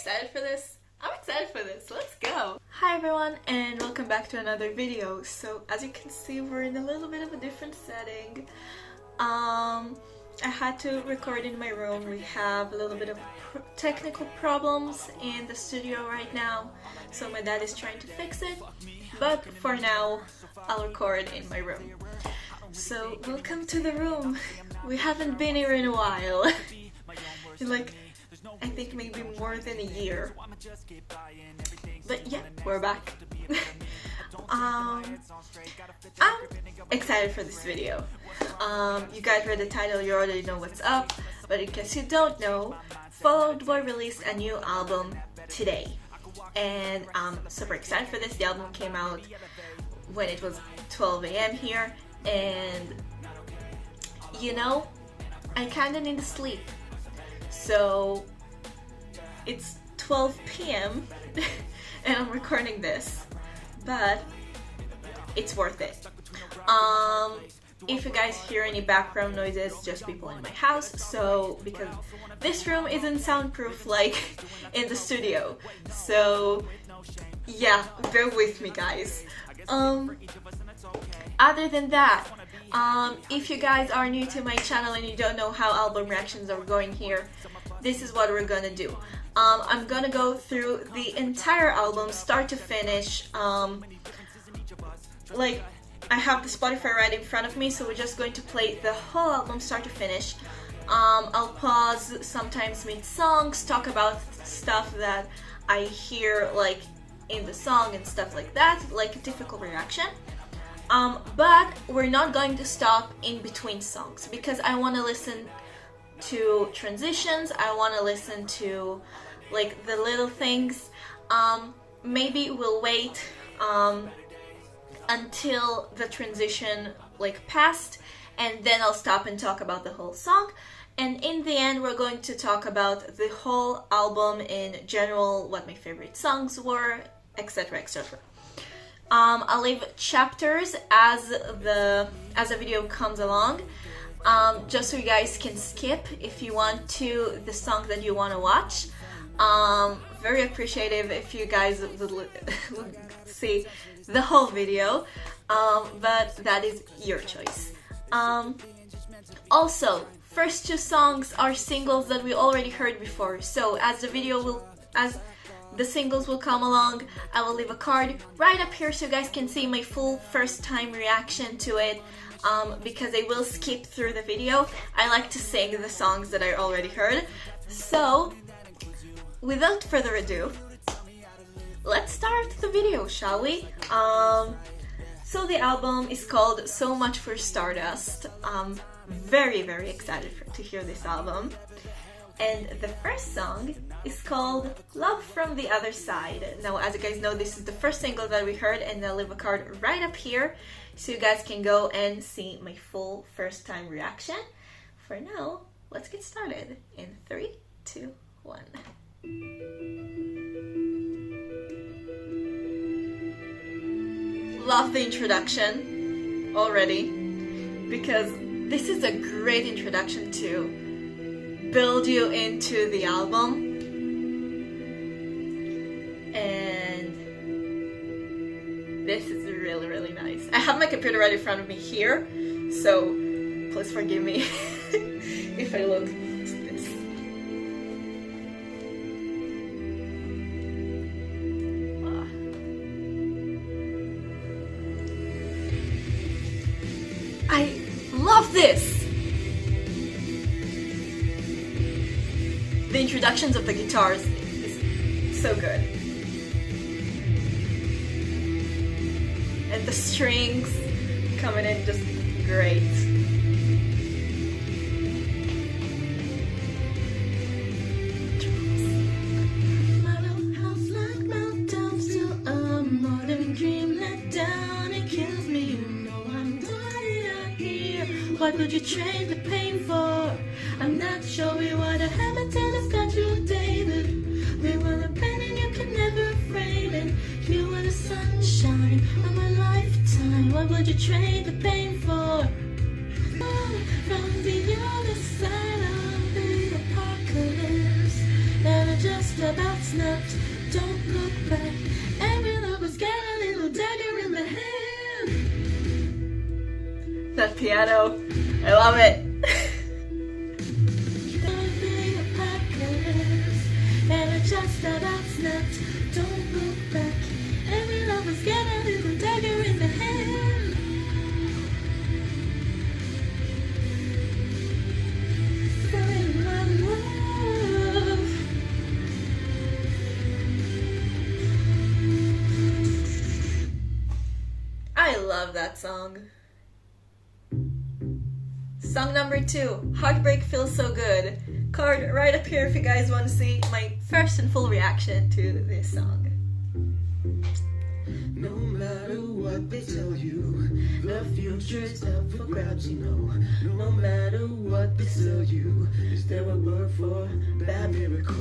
excited for this? I'm excited for this. Let's go! Hi everyone and welcome back to another video. So as you can see, we're in a little bit of a different setting. I had to record in my room. We have a little bit of technical problems in the studio right now, so my dad is trying to fix it, but for now I'll record in my room. So welcome to the room. We haven't been here in a while. Like, I think maybe more than a year. But yeah, we're back. I'm excited for this video. You guys read the title, you already know what's up, but in case you don't know, Fall Out Boy released a new album today. And I'm super excited for this. The album came out when it was 12 AM here, and you know, I kinda need to sleep. So it's 12 PM and I'm recording this, but it's worth it. If you guys hear any background noises, just people in my house, so because this room isn't soundproof like in the studio, so yeah, bear with me guys. Other than that, if you guys are new to my channel and you don't know how album reactions are going here, this is what we're gonna do. I'm gonna go through the entire album, start to finish. Like, I have the Spotify right in front of me, so we're just going to play the whole album start to finish. I'll pause sometimes mid-songs, talk about stuff that I hear like in the song and stuff like that, like a typical reaction. But we're not going to stop in between songs because I want to listen to transitions, I want to listen to like the little things. Maybe we'll wait until the transition like passed, and then I'll stop and talk about the whole song. And in the end, we're going to talk about the whole album in general, what my favorite songs were, etc, etc. I'll leave chapters as the video comes along, just so you guys can skip if you want to the song that you want to watch. Very appreciative if you guys would see the whole video, but that is your choice. Also, first two songs are singles that we already heard before, so as the singles will come along, I will leave a card right up here so you guys can see my full first time reaction to it, because I will skip through the video. I like to sing the songs that I already heard. So, without further ado, let's start the video, shall we? So the album is called So Much for Stardust. I'm very, very excited to hear this album. And the first song is called Love from the Other Side. Now, as you guys know, this is the first single that we heard, and I'll leave a card right up here so you guys can go and see my full first time reaction. For now, let's get started in 3, 2, 1. Love the introduction already, because this is a great introduction to build you into the album. And this is really, really nice. I have my computer right in front of me here, so please forgive me if I look like this. I love this! The introductions of the guitars is so good. And the strings coming in just great. What would you trade the pain for? I'm not sure we would have happened to the statue of David. We were a pen and you could never frame it. You were the sunshine of my lifetime. What would you trade the pain for? From the other side of the apocalypse, and I just about snapped. Don't look back. Every lover's got a little dagger in the hand. That piano, I love it. And I just about snapped. Don't look back. Every lover's got a little dagger in the hand. Feeling my love. I love that song. Song number 2, Heartbreak Feels So Good. Card right up here if you guys want to see my first and full reaction to this song. No matter what they tell you, the future's up for grabs, you know. No matter what they sell you, is there a word for bad miracle?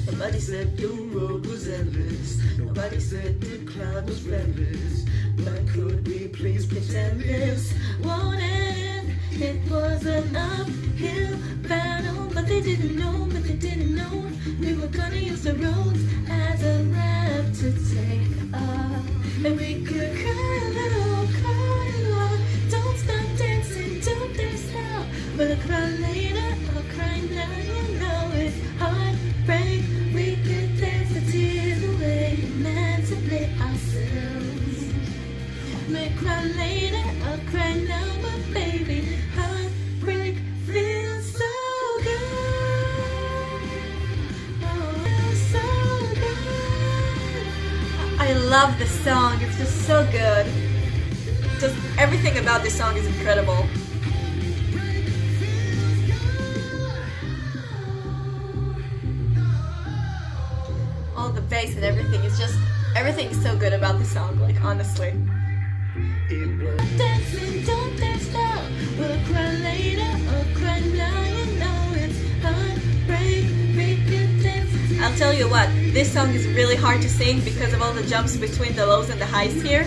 Nobody said the road was endless. Nobody said the cloud was friendless. But could we please pretend this won't end? It was an uphill battle, but they didn't know, we were gonna use the roads as a ramp to take off. And we could cry a little, don't stop dancing, don't dance now. But I'll cry later, I'll cry now, you know it's heartbreak. We could dance the tears away, emancipate ourselves. May cry later, I'll cry now, but baby, heartbreak feels so good. Oh, feels so good. I love this song, it's just so good. Just everything about this song is incredible. All the bass and everything is just, everything is so good about this song, like honestly. Dancing, don't dance now. We'll cry later, I'll cry now. You know it's heartbreak. We could dance. I'll tell you what, this song is really hard to sing because of all the jumps between the lows and the highs here,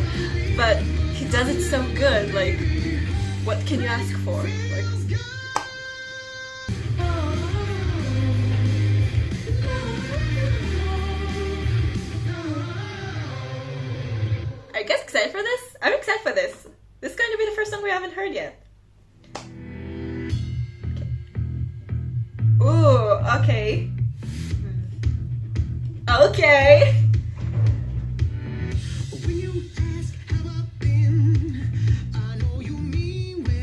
but he does it so good, like, what can you ask for? Like, are you guys excited for this? I'm excited for this. This is going to be the first song we haven't heard yet. Okay. Ooh, okay. Okay.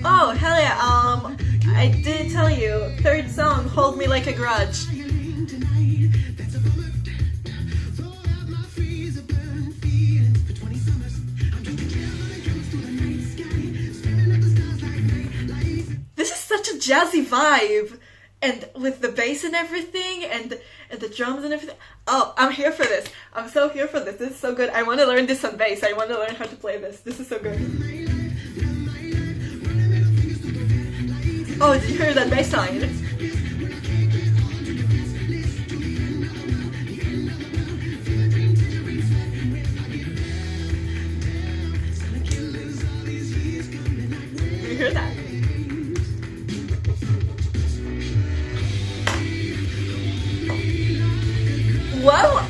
Oh, hell yeah. I didn't tell you. Third song, Hold Me Like a Grudge. This is such a jazzy vibe. And with the bass and everything, and the drums and everything. Oh, I'm here for this. I'm so here for this. This is so good. I want to learn this on bass. I want to learn how to play this. This is so good. Oh, did you hear that bass line? Did you hear that? Whoa!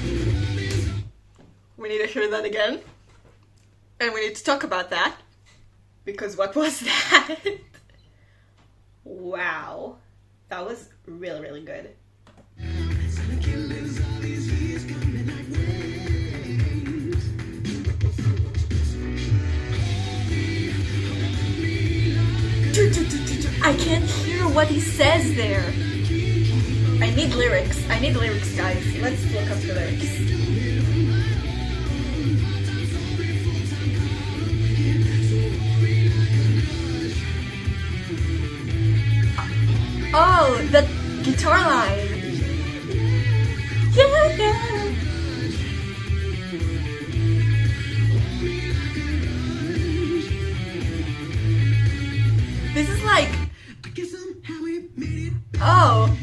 We need to hear that again. And we need to talk about that. Because what was that? Wow. That was really, really good. I can't hear what he says there. I need lyrics. I need lyrics, guys. Let's look up the lyrics. Oh, the guitar line. Yeah, yeah. This is like... Oh.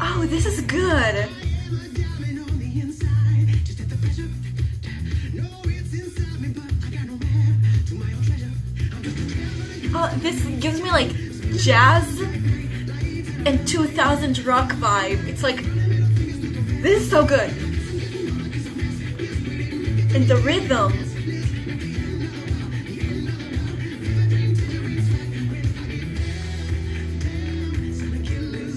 Oh, this is good. Oh, this gives me like jazz and 2000 rock vibe. It's like, this is so good. And the rhythm.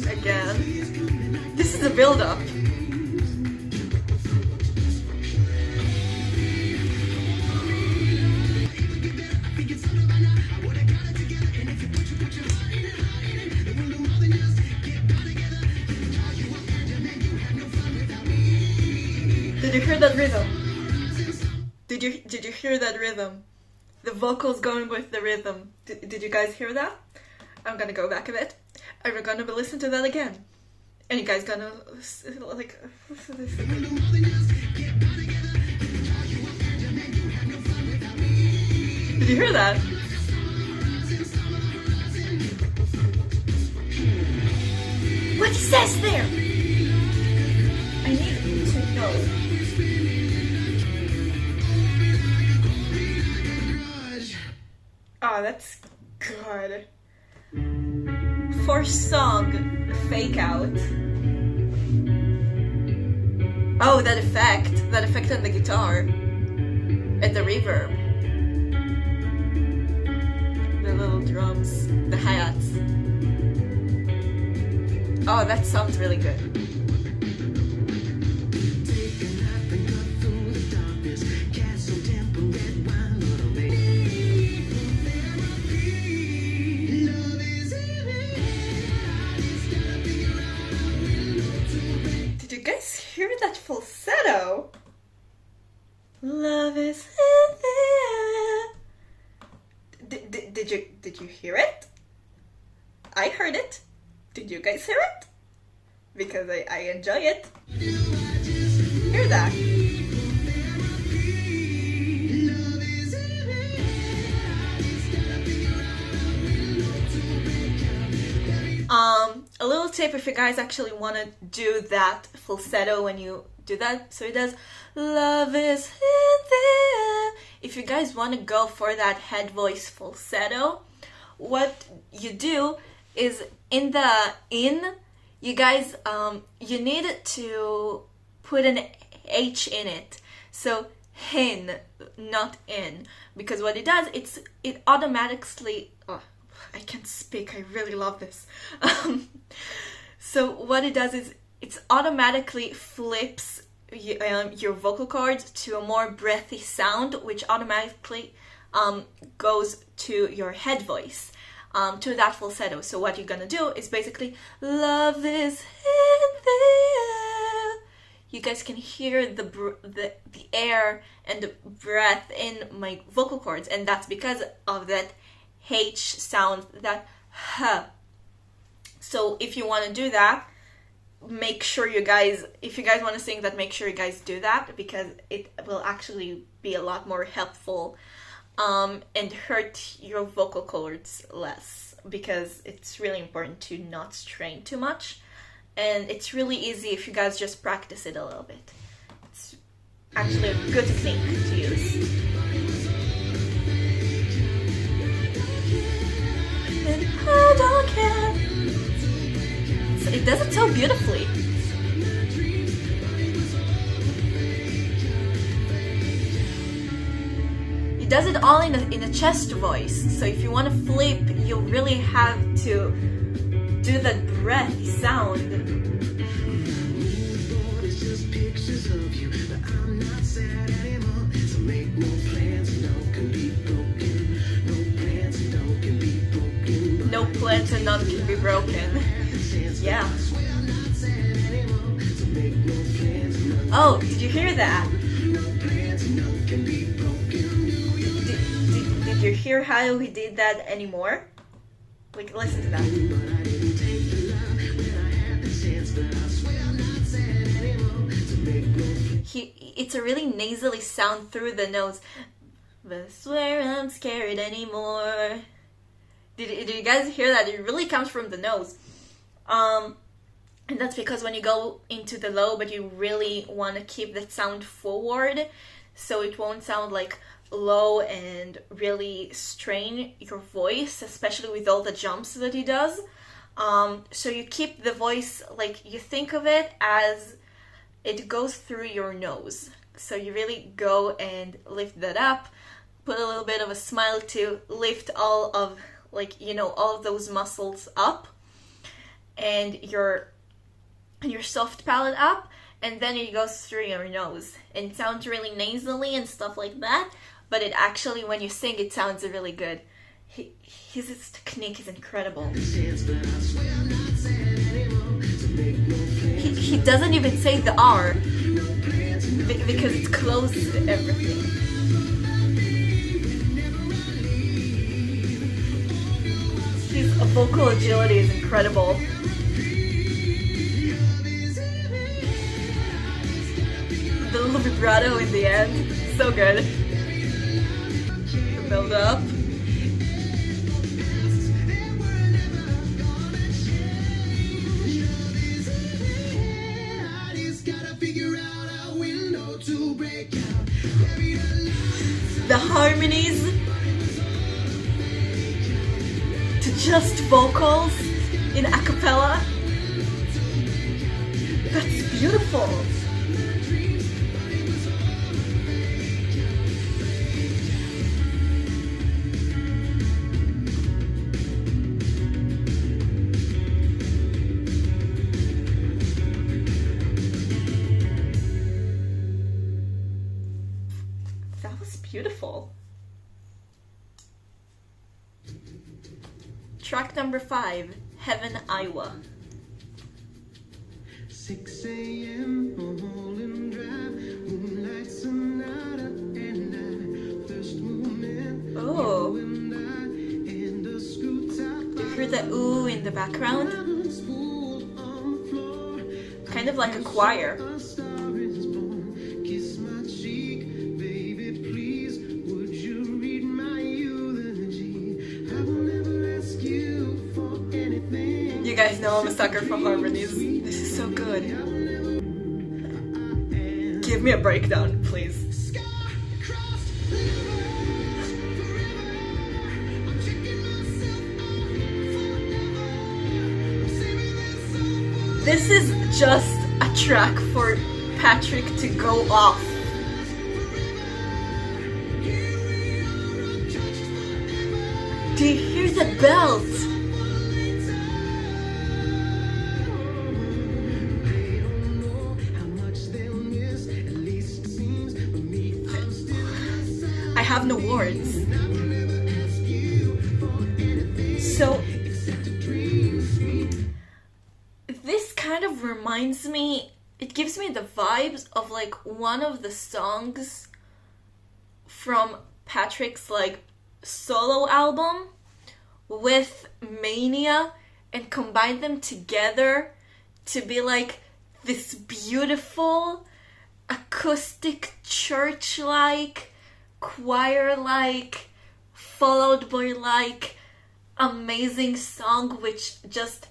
Again. This is the build-up. Did you hear that rhythm? Did you hear that rhythm? The vocals going with the rhythm. Did you guys hear that? I'm gonna go back a bit. And we're gonna listen to that again. And you guys gonna like listen to this. Did you hear that? What he says there? I need to know. Oh, that's good. For song, fake out. Oh, that effect on the guitar. And the reverb. The little drums, the hi-hats. Oh, that sounds really good. Hear that falsetto? Love is in the air. Did you hear it? I heard it. Did you guys hear it? Because I enjoy it. Hear that? A little tip if you guys actually want to do that falsetto when you do that. So it does, love is in there. If you guys want to go for that head voice falsetto, what you do is in the you guys, you need to put an H in it. So hin, not in. Because what it does, it automatically, oh, I can't speak, I really love this. So what it does is it automatically flips your vocal cords to a more breathy sound, which automatically goes to your head voice, to that falsetto. So what you're gonna do is basically, love is in the air. You guys can hear the air and the breath in my vocal cords, and that's because of that H sound, that H. So if you want to do that, make sure you guys, if you guys want to sing that, make sure you guys do that, because it will actually be a lot more helpful and hurt your vocal cords less, because it's really important to not strain too much. And it's really easy if you guys just practice it a little bit. It's actually a good technique to use. And I don't care. So it does it so beautifully. It does it all in a chest voice. So if you want to flip, you really have to do that breath sound. No plans and none can be broken. Yeah. Oh, did you hear that? Did you hear how he did that anymore? Like, listen to that. It's a really nasally sound through the nose. But I swear I'm scared anymore. Did you guys hear that? It really comes from the nose. And that's because when you go into the low, but you really want to keep that sound forward, so it won't sound like low and really strain your voice, especially with all the jumps that he does. So you keep the voice, like, you think of it as it goes through your nose. So you really go and lift that up, put a little bit of a smile to lift all of, like, you know, all of those muscles up, and your soft palate up, and then it goes through your nose. And it sounds really nasally and stuff like that, but it actually, when you sing, it sounds really good. His technique is incredible. He doesn't even say the R because it's close to everything. His vocal agility is incredible. The little vibrato in the end, so good. The build up. The harmonies to just vocals in a cappella. That's beautiful. That was beautiful. Track number 5, Heaven, Iowa. 6 a.m. Mulholland Drive, moonlight sonata, and I first movement. Oh. You hear the ooh in the background? Kind of like a choir. You guys know I'm a sucker for harmonies. This is so good. Give me a breakdown, please. This is just a track for Patrick to go off. Do you hear the belt? I have no words. So this kind of reminds me, it gives me the vibes of like one of the songs from Patrick's like solo album with Mania, and combine them together to be like this beautiful acoustic church-like, choir-like, followed by like amazing song which just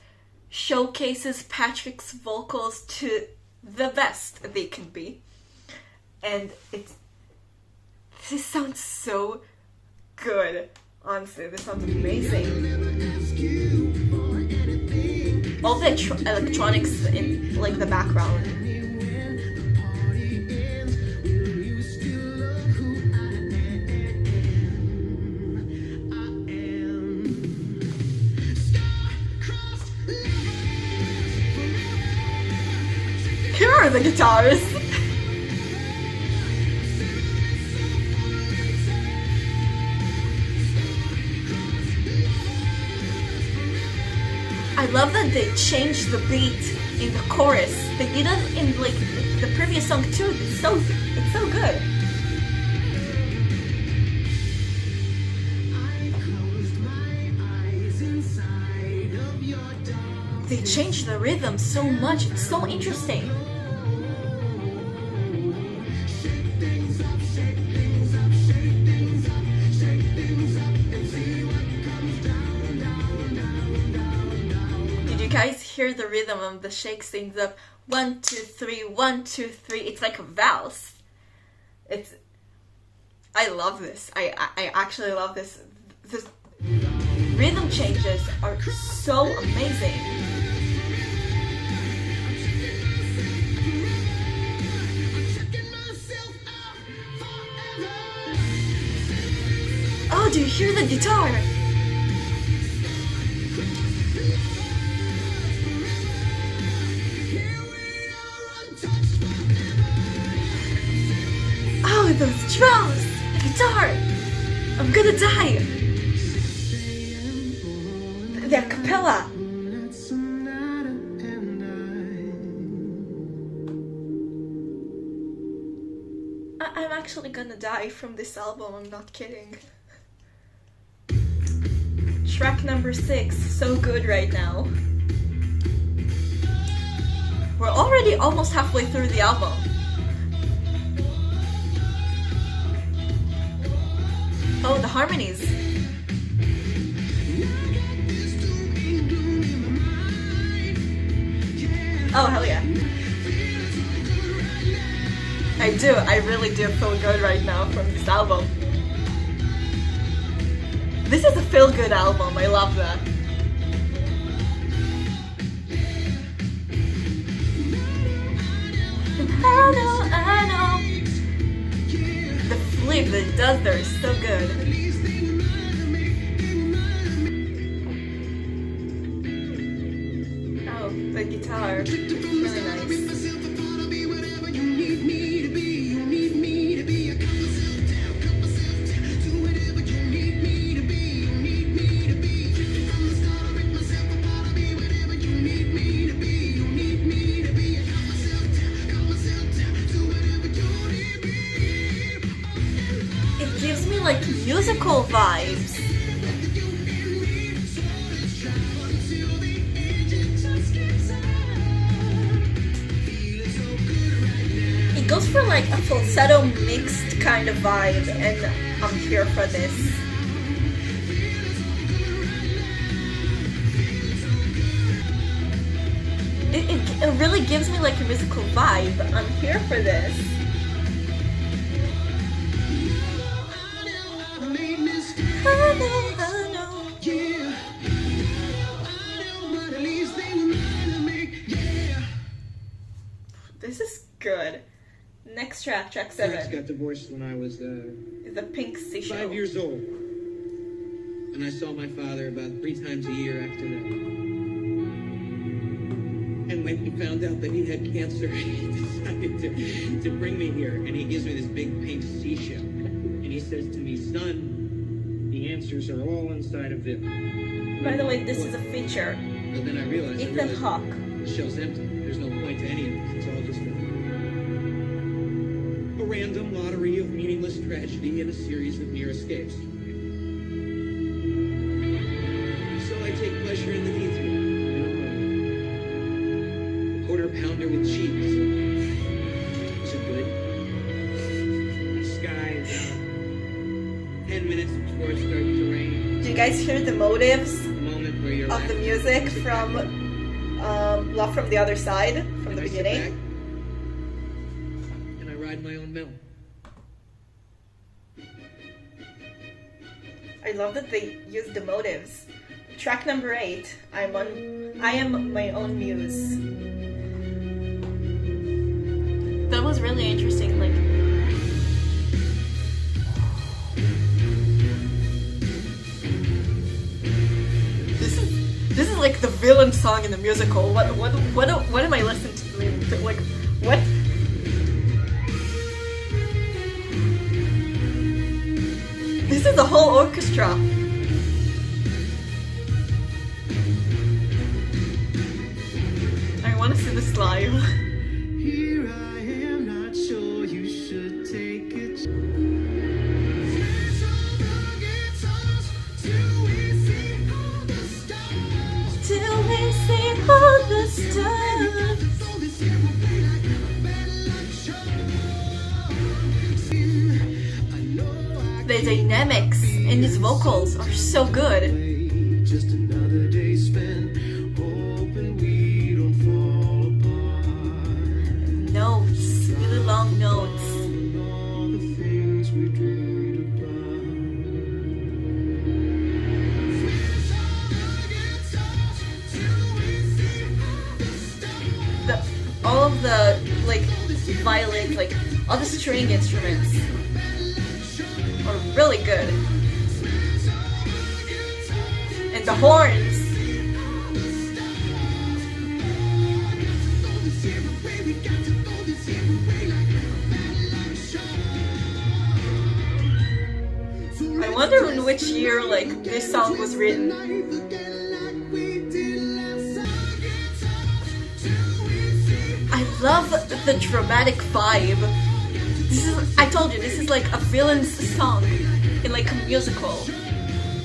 showcases Patrick's vocals to the best they can be. And this sounds so good. Honestly, this sounds amazing. All the electronics in like the background. Here are the guitars. I love that they changed the beat in the chorus. They did it in like the previous song too. It's so good. They changed the rhythm so much. It's so interesting. You guys hear the rhythm of the shakes things up? 1, 2, 3, 1, 2, 3. It's like a valse. I love this. I actually love this. Rhythm changes are so amazing. Oh, do you hear the guitar? Oh, those drums! The guitar! I'm gonna die! The acapella! I'm actually gonna die from this album, I'm not kidding. Track number 6, so good right now. We're already almost halfway through the album. Oh, the harmonies. Oh, hell yeah. I really do feel good right now from this album. This is a feel-good album, I love that. I know. The flip that it does there is so good. Oh, the guitar, really nice. Like musical vibes. It goes for like a falsetto mixed kind of vibe, and I'm here for this. It really gives me like a musical vibe. I'm here for this. I know. Yeah. This is good. Next track, track 7. I got divorced when I was the Pink Seashell. 5 years old. And I saw my father about 3 times a year after that. And when he found out that he had cancer, he decided to bring me here. And he gives me this big pink seashell. And he says to me, son, the answers are all inside of it. By the way, this is a feature. But then I realized Hawke. The shell's empty. There's no point to any of this. It's all just a random lottery of meaningless tragedy and a series of near escapes. So I take pleasure in the detail. A quarter pounder with cheese. Is it good? The sky is out. 10 minutes before it starts to rain. Do you guys hear the motives The moment where you're of the music from Love from the Other Side, from the beginning? And I ride my own mill. I love that they use the motives. Track number 8, I Am My Own Muse. That was really interesting, like This is like the villain song in the musical. What am I listening to? Like, what? This is the whole orchestra. I want to see this live. Here I am, not sure you should take it. Till we see all the stars. The dynamics in his vocals are so good. Just another day spent hoping we don't fall apart. Notes, really long notes. All the things we dreamed about. all of the like violins, like all the string instruments are really good, and the horns. I wonder in which year like this song was written. I love the dramatic vibe. This is, I told you, this is like a villain's song in like a musical,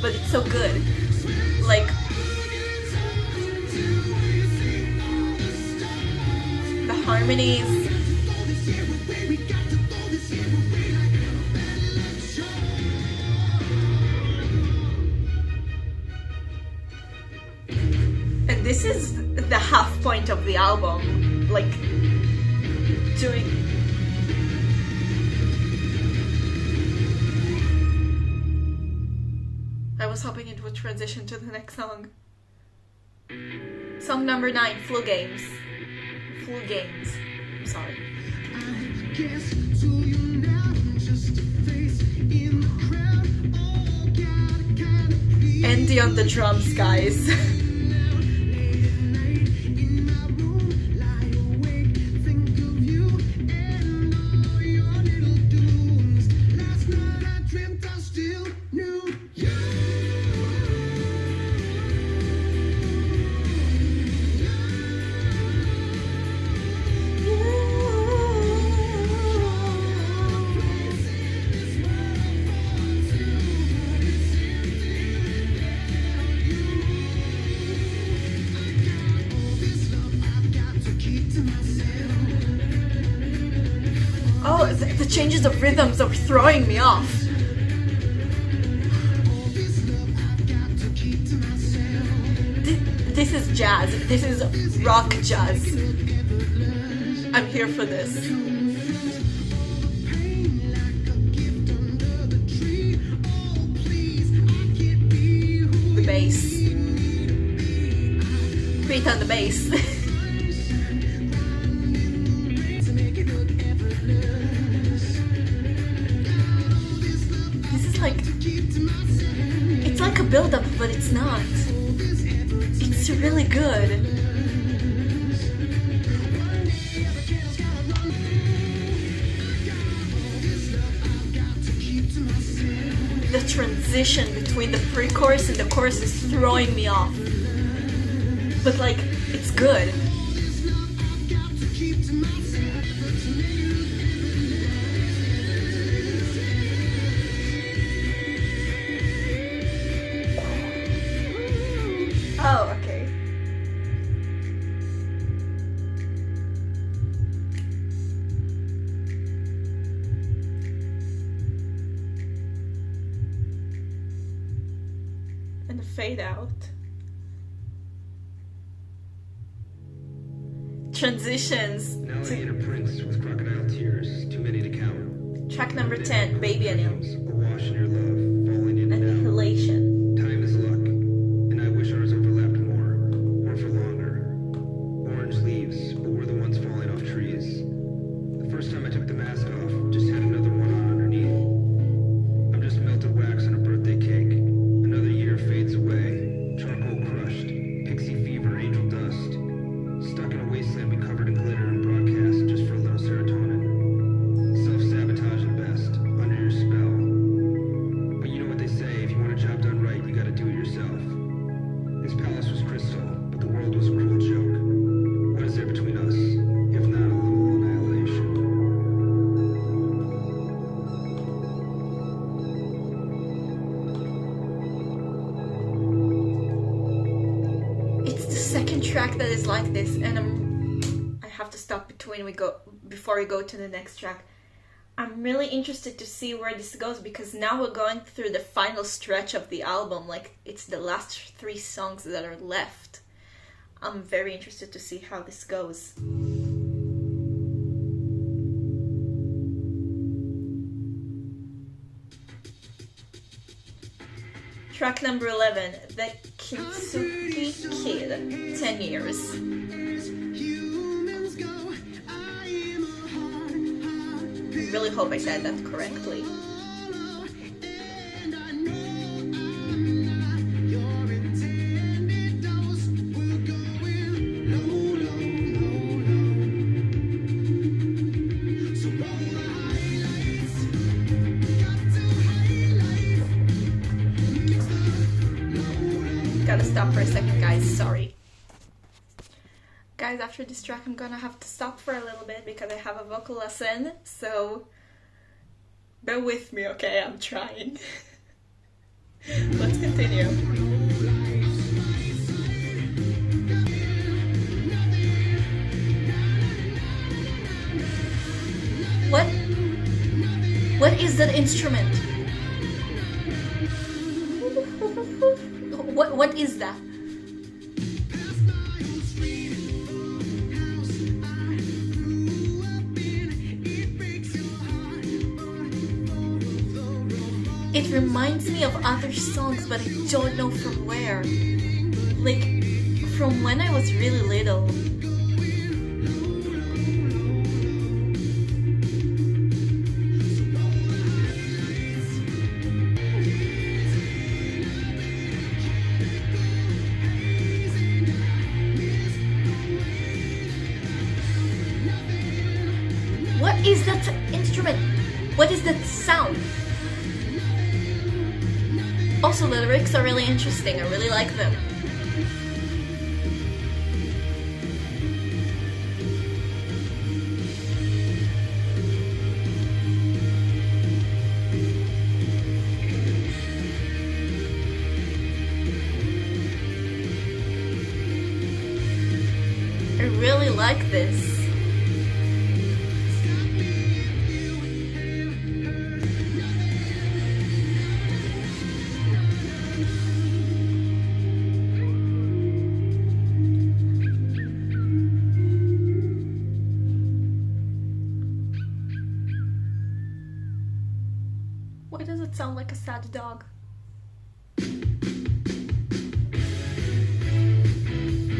but it's so good. Like the harmonies. And this is the half point of the album, like doing. I was hoping it would transition to the next song. Song number 9, Flu Games. Flu Games. I'm sorry. Andy on the drums, guys. The changes of rhythms are throwing me off. This is jazz. This is rock jazz. I'm here for this. The bass. Beat on the bass. It's like a build-up, but it's not. It's really good. The transition between the pre-chorus and the chorus is throwing me off. But like, it's good. Oh, okay. And the fade out. Transitions. An alligator prince with crocodile tears, too many to count. Track number 10, Baby and You. Awash in your love, falling in and out. Annihilation. Time is luck, and I wish ours overlapped more, or for longer. Orange leaves, but we're the ones falling off trees. The first time I took the mask off, just had another one on underneath. I'm just melted wax on a birthday cake. Another year fades away, charcoal crushed, pixie fever, angel dust. Stuck in a wasteland we covered in glitter and broadcast just for a little serotonin. Self-sabotage at best, under your spell. But you know what they say, if you want a job done right, you gotta do it yourself. This palace was crystal, but the world was a cruel joke. What is there between us, if not a little annihilation? It's the second track that is like this, and I have to stop before we go to the next track. I'm really interested to see where this goes, because now we're going through the final stretch of the album. Like, it's the last 3 songs that are left. I'm very interested to see how this goes. Track number 11, the Kintsugi Kid, 10 Years. really hope I said that correctly. Gotta stop for a second, guys, sorry. Guys, after this track I'm gonna have to stop for a little bit because I have a vocal lesson, so bear with me, okay? I'm trying. Let's continue. What is that instrument? What is that? It reminds me of other songs, but I don't know from where. Like, from when I was really little. What is that instrument? What is that sound? Also, the lyrics are really interesting. I really like them. I really like this. Why does it sound like a sad dog?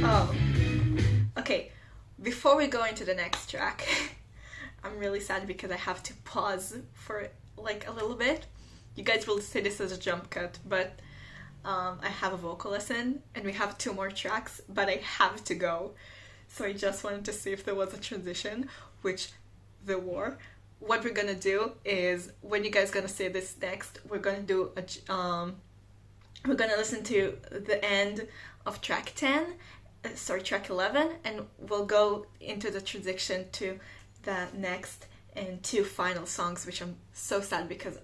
Oh. Okay, before we go into the next track, I'm really sad because I have to pause for like a little bit. You guys will see this as a jump cut, but I have a vocal lesson and we have 2 more tracks, but I have to go. So I just wanted to see if there was a transition, which there were. What we're gonna do is, when you guys gonna see this next, we're gonna do a, we're gonna listen to the end of track 10, track 11, and we'll go into the transition to the next and 2 final songs, which I'm so sad because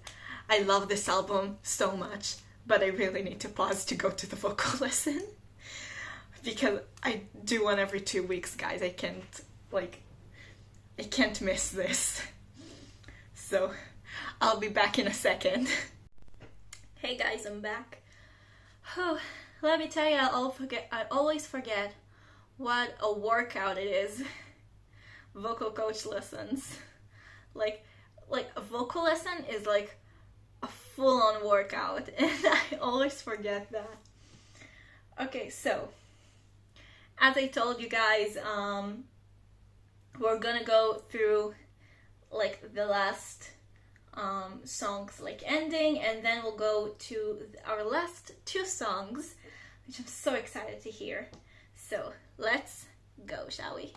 I love this album so much, but I really need to pause to go to the vocal lesson because I do one every 2 weeks, guys. I can't miss this. So, I'll be back in a second. Hey guys, I'm back. Oh, let me tell you, I always forget what a workout it is. Vocal coach lessons. Like a vocal lesson is like a full-on workout, and I always forget that. Okay, so, as I told you guys, we're gonna go through like the last songs like ending, and then we'll go to our last 2 songs, which I'm so excited to hear. So let's go, shall we?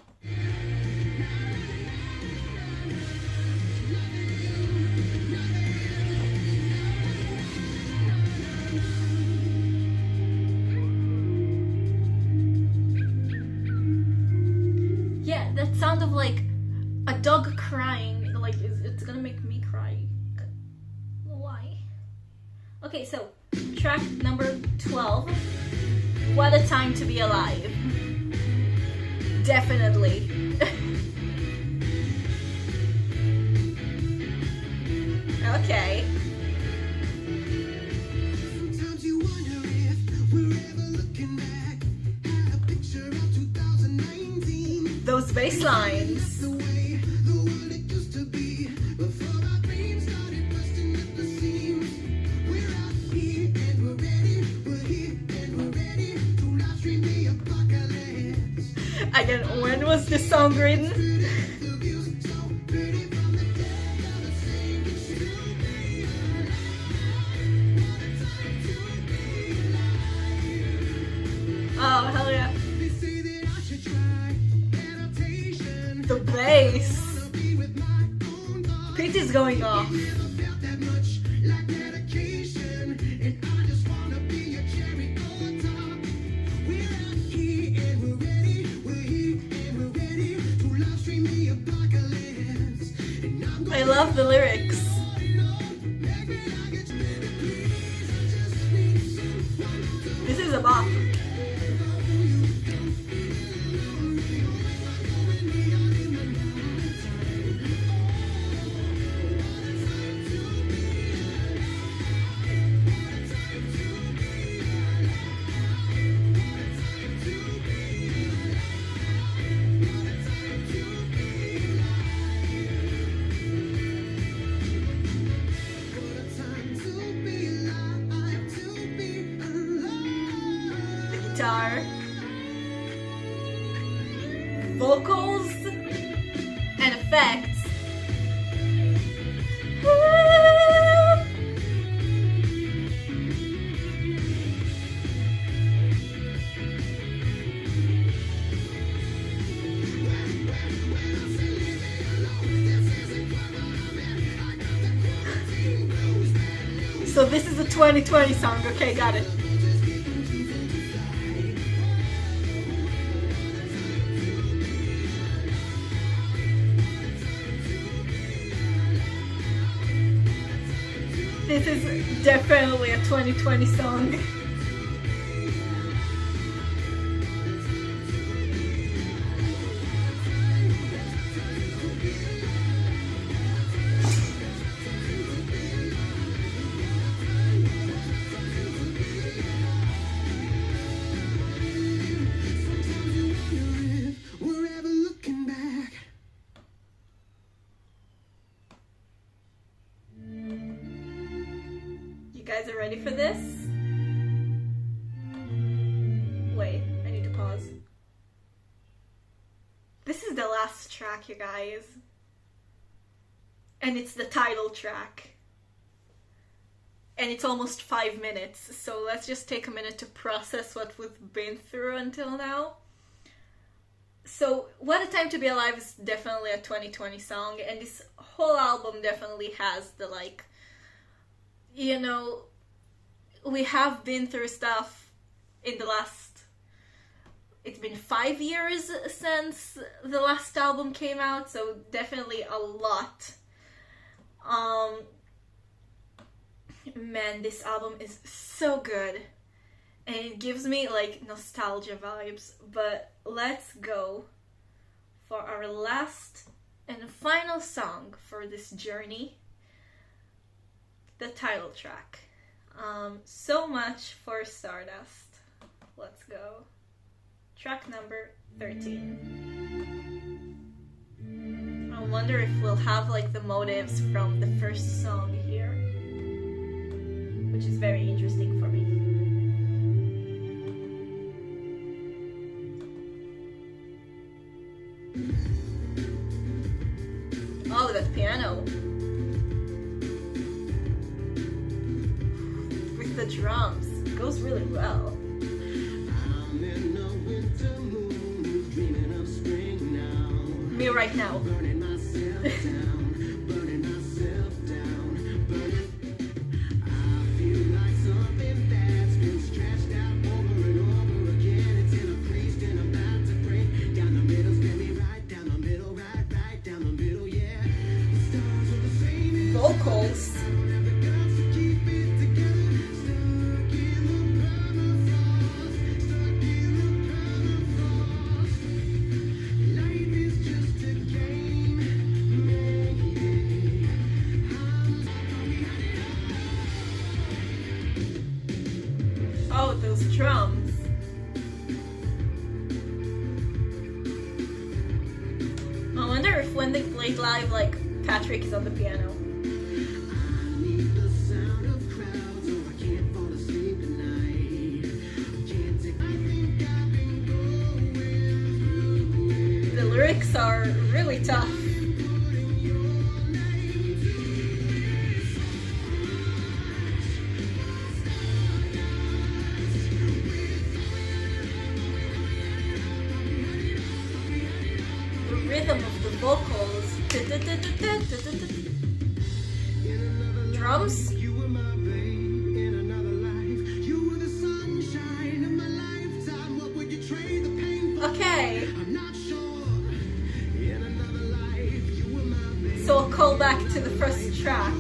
Yeah, that sound of like a dog crying, like it's gonna make me cry. Why? Okay, so track number 12, What a Time to Be Alive. Definitely. Okay. Sometimes you wonder if we're ever looking back at a picture of 2019. Those bass lines. The way the world it used to be before our dreams started busting at the seams. We're out here and we're ready. We're here and we're ready to live stream the apocalypse. Again, when was this song written? The views so pretty from the deck of the bass. Pete is going off. I love the lyrics. This is a bop. Guitar, vocals, and effects. So this is a 2020 song, okay, got it. This is definitely a 2020 song. You guys are ready for this? Wait, I need to pause. This is the last track, you guys. And it's the title track. And it's almost 5 minutes, so let's just take a minute to process what we've been through until now. So, What a Time to Be Alive is definitely a 2020 song, and this whole album definitely has the, like, you know, we have been through stuff in the last, it's been 5 years since the last album came out, so definitely a lot. Man, this album is so good, and it gives me like nostalgia vibes. But let's go for our last and final song for this journey, the title track. So much for Stardust. Let's go. Track number 13. I wonder if we'll have like the motives from the first song here, which is very interesting for me. Oh, that piano. With the drums. It goes really well. I'm in a winter mood, dreaming of spring now. Me right now. Burning myself down, burning myself down, burning. I feel like something that's been stretched out over and over again. It's in a crease and I'm about to break. Down the middle, spin me right down the middle, right down the middle, yeah. The stars are the same. Vocals. I don't have the guts to keep it together. Stuck in the permafrost, stuck in the permafrost. Life is just a game, maybe. Oh, those drums. I wonder if when they played live, like, Patrick is on the piano. I need the sound of crowds or I can't fall asleep at night. Can't take. I think I've been going through it. The lyrics are really tough. Putting your name to this. The rhythm of the vocals. Drums. Okay. So I'll call back to the first track.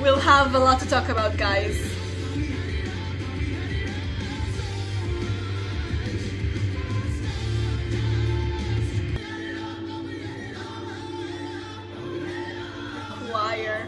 We'll have a lot to talk about, guys. Choir.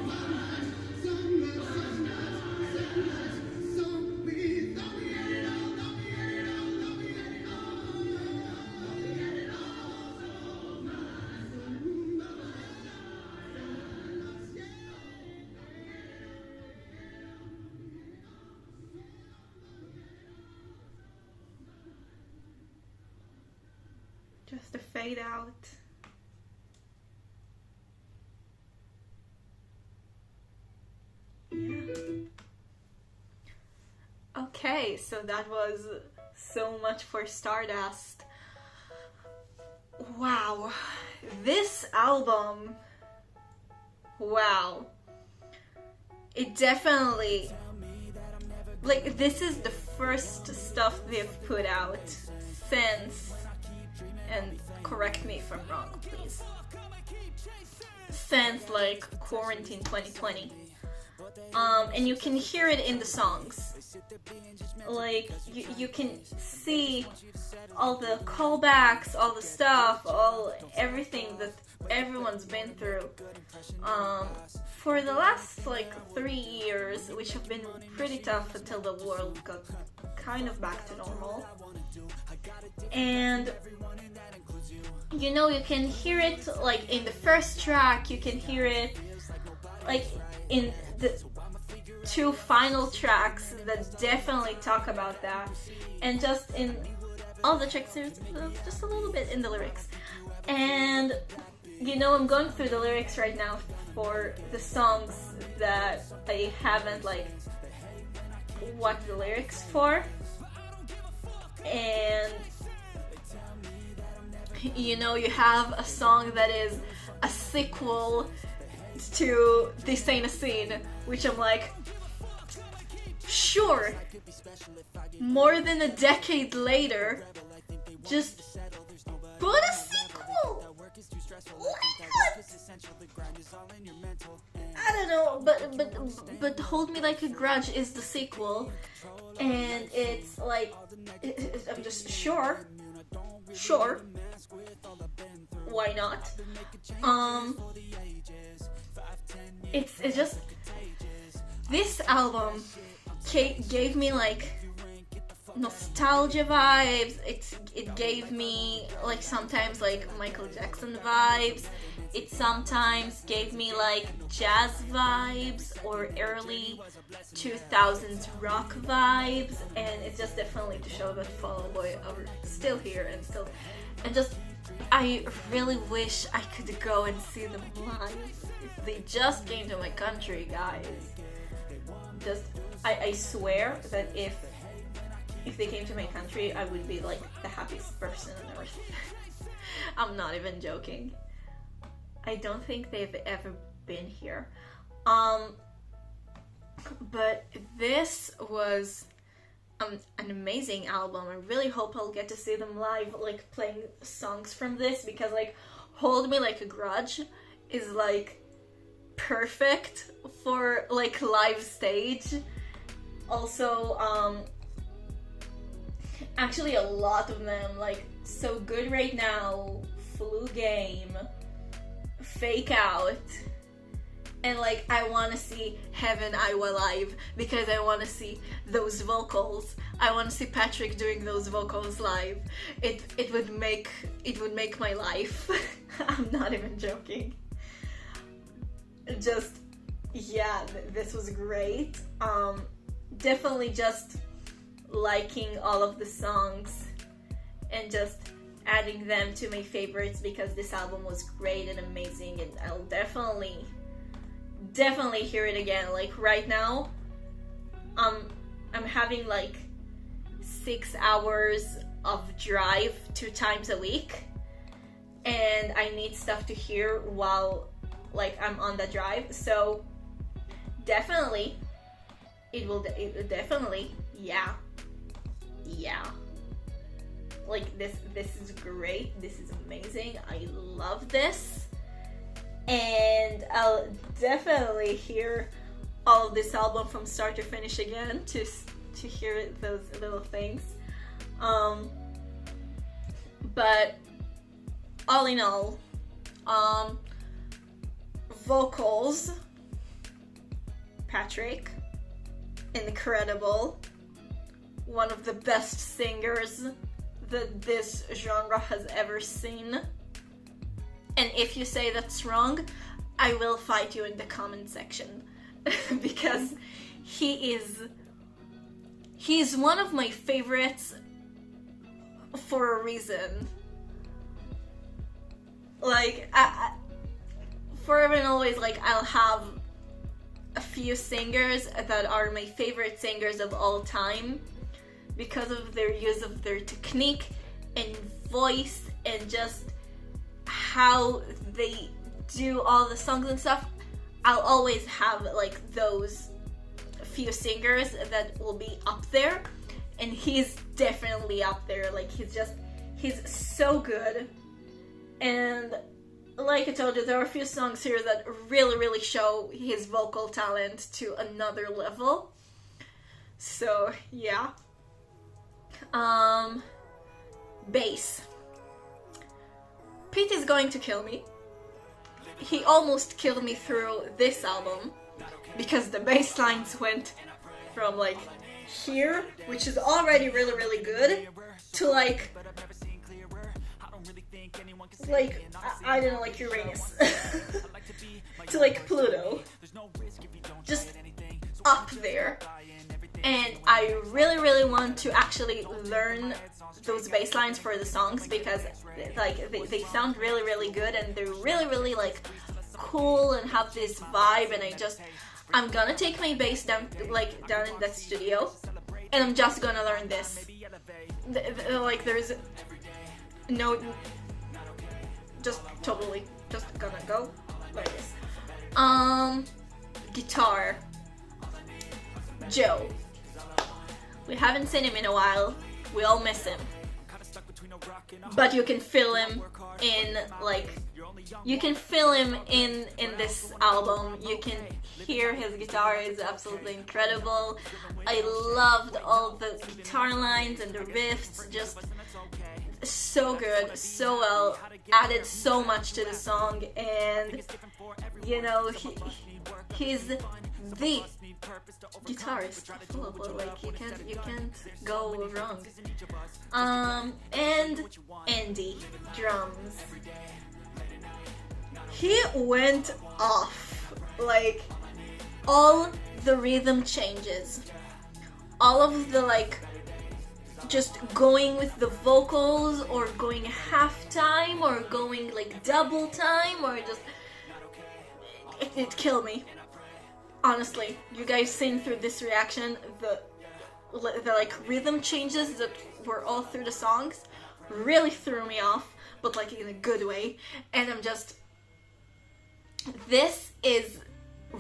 Just a fade out. Yeah. Okay, so that was so much for Stardust. Wow. This album, wow. It definitely, like, this is the first stuff they've put out since, and correct me if I'm wrong, please, since like quarantine 2020. And you can hear it in the songs. Like, you can see all the callbacks, all the stuff, everything that everyone's been through for the last like 3 years, which have been pretty tough until the world got kind of back to normal. And you know, you can hear it like in the first track, you can hear it like in the 2 final tracks that definitely talk about that, and just in all the tracks there's just a little bit in the lyrics. And you know, I'm going through the lyrics right now for the songs that I haven't like watched the lyrics for, and you know, you have a song that is a sequel to This Ain't a Scene, which I'm like, sure, more than a decade later, just put a sequel! Why not? I don't know, but Hold Me Like a Grudge is the sequel, and it's like, I'm just sure, why not? It's just, this album gave me like nostalgia vibes. It gave me like sometimes like Michael Jackson vibes. It sometimes gave me like jazz vibes or early 2000s rock vibes, and it's just definitely to show that Fall Out Boy are still here and just I really wish I could go and see them live. They just came to my country, guys. Just I swear that if they came to my country, I would be like the happiest person on earth. I'm not even joking. I don't think they've ever been here. But this was an amazing album. I really hope I'll get to see them live, like playing songs from this, because like Hold Me Like a Grudge is like perfect for like live stage. Also, actually a lot of them, like So Good Right Now, Flu Game, Fake Out, and like I want to see Heaven Iowa live because I want to see those vocals. I want to see Patrick doing those vocals live. It would make my life. I'm not even joking. Just yeah, this was great. Definitely just liking all of the songs and just adding them to my favorites because this album was great and amazing, and I'll definitely hear it again. Like right now, I'm having like 6 hours of drive 2 times a week, and I need stuff to hear while like I'm on the drive. So definitely, it will definitely, yeah. Like this is great. This is amazing. I love this, and I'll definitely hear all of this album from start to finish again to hear those little things. But all in all, vocals, Patrick, incredible, one of the best singers that this genre has ever seen. And if you say that's wrong, I will fight you in the comment section because he's one of my favorites for a reason. Like, forever and always, like, I'll have a few singers that are my favorite singers of all time because of their use of their technique and voice and just how they do all the songs and stuff. I'll always have like those few singers that will be up there, and he's definitely up there. Like he's so good. And like I told you, there are a few songs here that really show his vocal talent to another level. So yeah. Bass. Pete is going to kill me. He almost killed me through this album because the bass lines went from like here, which is already really good, to like I don't know, like Uranus to like Pluto, just up there. And I really want to actually learn those bass lines for the songs because like they sound really good, and they're really like cool and have this vibe. And I'm gonna take my bass down in that studio, and I'm just gonna learn this. Like there's no, just totally just gonna go like this. Guitar, Joe. We haven't seen him in a while. We all miss him. But you can feel him in this album. You can hear his guitar is absolutely incredible. I loved all the guitar lines and the riffs, just so good, so well, added so much to the song. And you know, he's the guitarist. Like you can't go wrong. And Andy, drums. He went off. Like all the rhythm changes, all of the like just going with the vocals, or going half time, or going like double time, or just it killed me. Honestly, you guys seen through this reaction the like rhythm changes that were all through the songs really threw me off, but like in a good way. And this is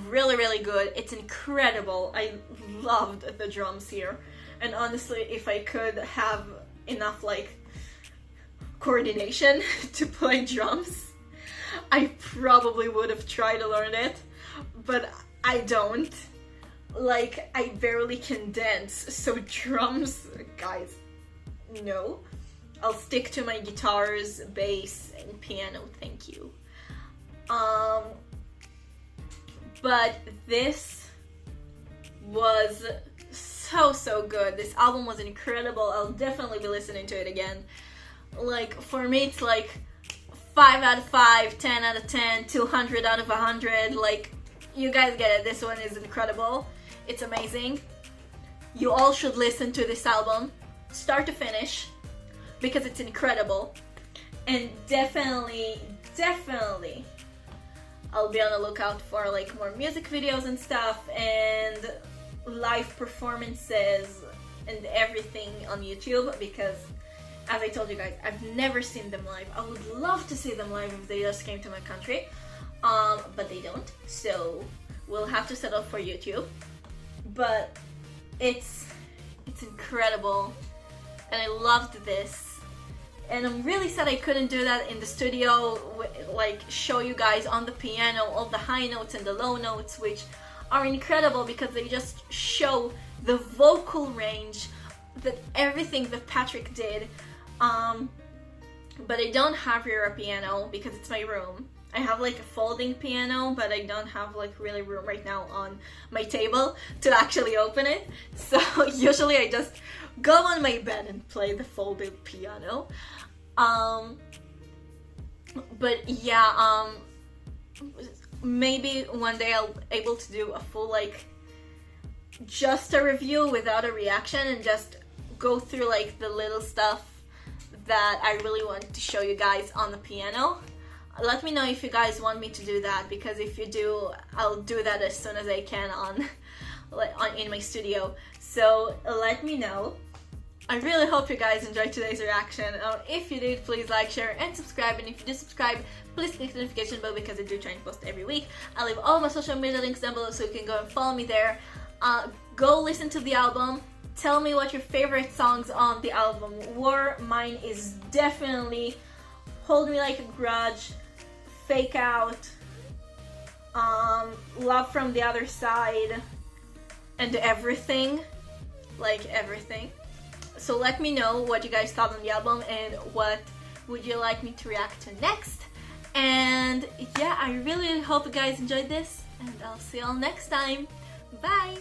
really good. It's incredible. I loved the drums here, and honestly, if I could have enough like coordination to play drums, I probably would have tried to learn it, but I don't. Like, I barely can dance, so drums, guys, no. I'll stick to my guitars, bass, and piano, thank you. But this was so good. This album was incredible. I'll definitely be listening to it again. Like, for me, it's like 5 out of 5, 10 out of 10, 200 out of 100, like, you guys get it. This one is incredible. It's amazing. You all should listen to this album, start to finish, because it's incredible. And definitely, I'll be on the lookout for like more music videos and stuff, and live performances and everything on YouTube, because as I told you guys, I've never seen them live. I would love to see them live if they just came to my country, but they don't, so we'll have to settle for YouTube. But it's incredible, and I loved this. And I'm really sad I couldn't do that in the studio, like show you guys on the piano all the high notes and the low notes, which are incredible because they just show the vocal range that everything that Patrick did. But I don't have here a piano because it's my room. I have like a folding piano, but I don't have like really room right now on my table to actually open it. So usually I just go on my bed and play the folded piano. But yeah, maybe one day I'll be able to do a full like just a review without a reaction and just go through like the little stuff that I really want to show you guys on the piano. Let me know if you guys want me to do that, because if you do, I'll do that as soon as I can in my studio. So let me know. I really hope you guys enjoyed today's reaction. If you did, please like, share, and subscribe. And if you do subscribe, please click the notification bell because I do try and post every week. I'll leave all my social media links down below so you can go and follow me there. Go listen to the album. Tell me what your favorite songs on the album were. Mine is definitely Hold Me Like a Grudge, Fake Out, Love from the Other Side, and Everything. Like everything. So let me know what you guys thought on the album and what would you like me to react to next. And yeah, I really hope you guys enjoyed this, and I'll see you all next time. Bye!